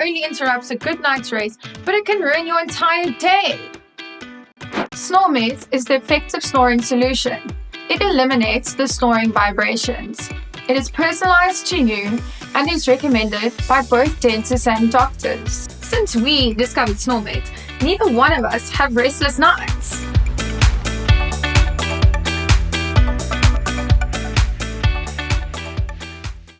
only interrupts a good night's rest, but it can ruin your entire day. SnoreMeds is the effective snoring solution. It eliminates the snoring vibrations. It is personalized to you and is recommended by both dentists and doctors. Since we discovered SnoreMeds, neither one of us have restless nights.